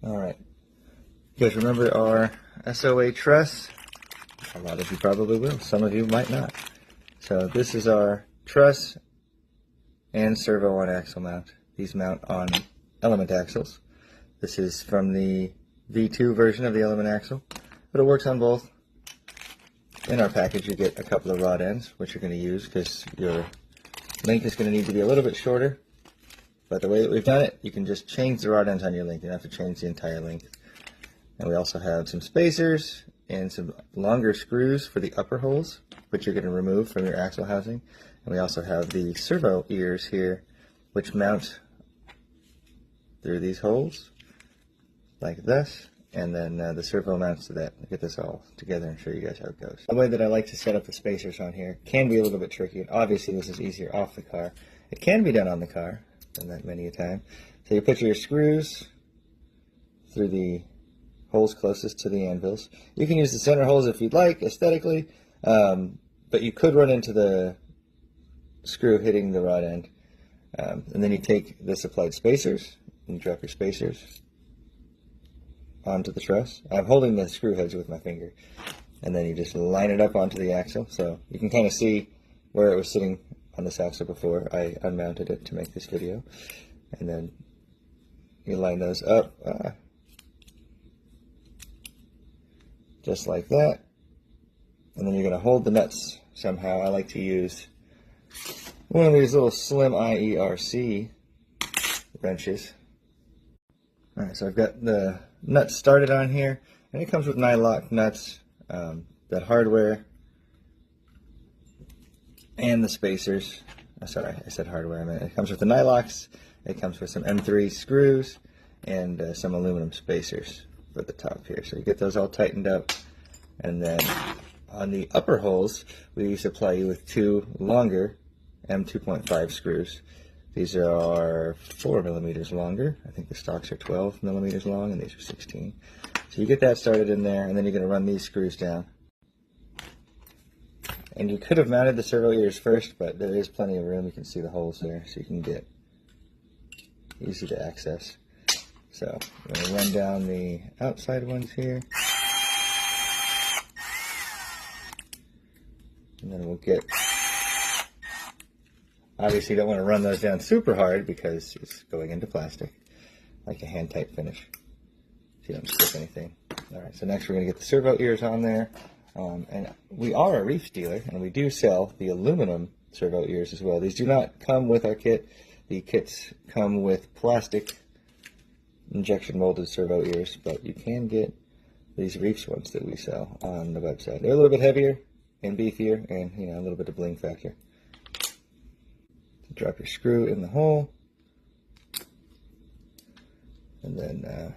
Alright, you guys remember our SOA truss? A lot of you probably will, some of you might not. So this is our truss and servo on axle mount. These mount on element axles. This is from the V2 version of the element axle, but it works on both. In our package you get a couple of rod ends, which you're going to use because your link is going to need to be a little bit shorter. But the way that we've done it, you can just change the rod ends on your link. You don't have to change the entire length. And we also have some spacers and some longer screws for the upper holes, which you're going to remove from your axle housing. And we also have the servo ears here, which mount through these holes, like this. And then the servo mounts to that. I'll get this all together and show you guys how it goes. The way that I like to set up the spacers on here can be a little bit tricky. And obviously this is easier off the car. It can be done on the car. Done that many a time. So you put your screws through the holes closest to the anvils. You can use the center holes if you'd like, aesthetically, but you could run into the screw hitting the rod end. And then you take the supplied spacers and drop your spacers onto the truss. I'm holding the screw heads with my finger. And then you just line it up onto the axle. So you can kind of see where it was sitting on this axle before I unmounted it to make this video. And then you line those up just like that. And then you're going to hold the nuts somehow. I like to use one of these little slim IERC wrenches. Alright, so I've got the nuts started on here, and it comes with nylock nuts, that hardware, and the spacers. Sorry, I said hardware. I meant it comes with the nylocks. It comes with some M3 screws and some aluminum spacers for the top here. So you get those all tightened up, and then on the upper holes we supply you with two longer M2.5 screws. These are 4 millimeters longer. I think the stocks are 12 millimeters long, and these are 16. So you get that started in there, and then you're going to run these screws down. And you could have mounted the servo ears first, but there is plenty of room. You can see the holes there, so you can get easy to access. So I'm going to run down the outside ones here. And then we'll get, obviously you don't want to run those down super hard because it's going into plastic, like a hand tight finish, so you don't stick anything. Alright, so next we're going to get the servo ears on there. And we are a reef dealer, and we do sell the aluminum servo ears as well. These do not come with our kit. The kits come with plastic injection molded servo ears, but you can get these reefs ones that we sell on the website. They're a little bit heavier and beefier, and a little bit of bling factor. Drop your screw in the hole, and then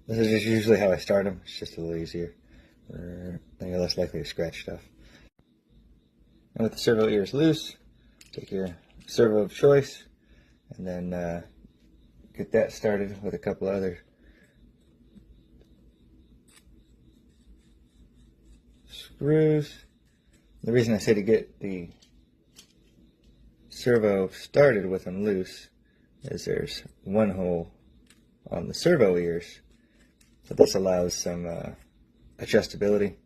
this is usually how I start them. It's just a little easier. Then you're less likely to scratch stuff. And with the servo ears loose, take your servo of choice, and then get that started with a couple other screws. The reason I say to get the servo started with them loose is there's one hole on the servo ears, so this allows some adjustability.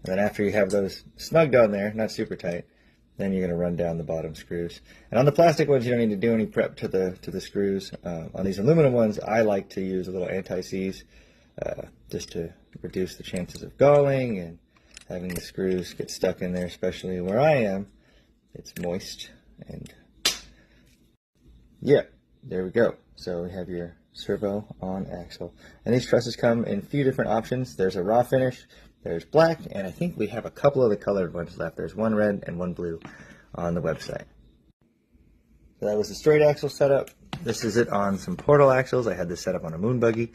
And then after you have those snugged on there, not super tight, then you're going to run down the bottom screws. And on the plastic ones, you don't need to do any prep to the screws. On these aluminum ones, I like to use a little anti-seize just to reduce the chances of galling and having the screws get stuck in there, especially where I am. It's moist, and yeah, there we go. So we have your servo on axle, and these trusses come in a few different options. There's a raw finish, there's black, and I think we have a couple of the colored ones left. There's one red and one blue on the website. So that was the straight axle setup. This is it on some portal axles. I had this set up on a moon buggy,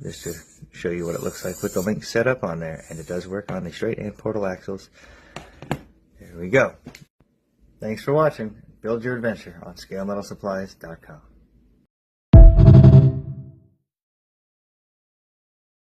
just to show you what it looks like with the link set up on there, and it does work on the straight and portal axles. There we go. Thanks for watching. Build your adventure on ScaleMetalSupplies.com.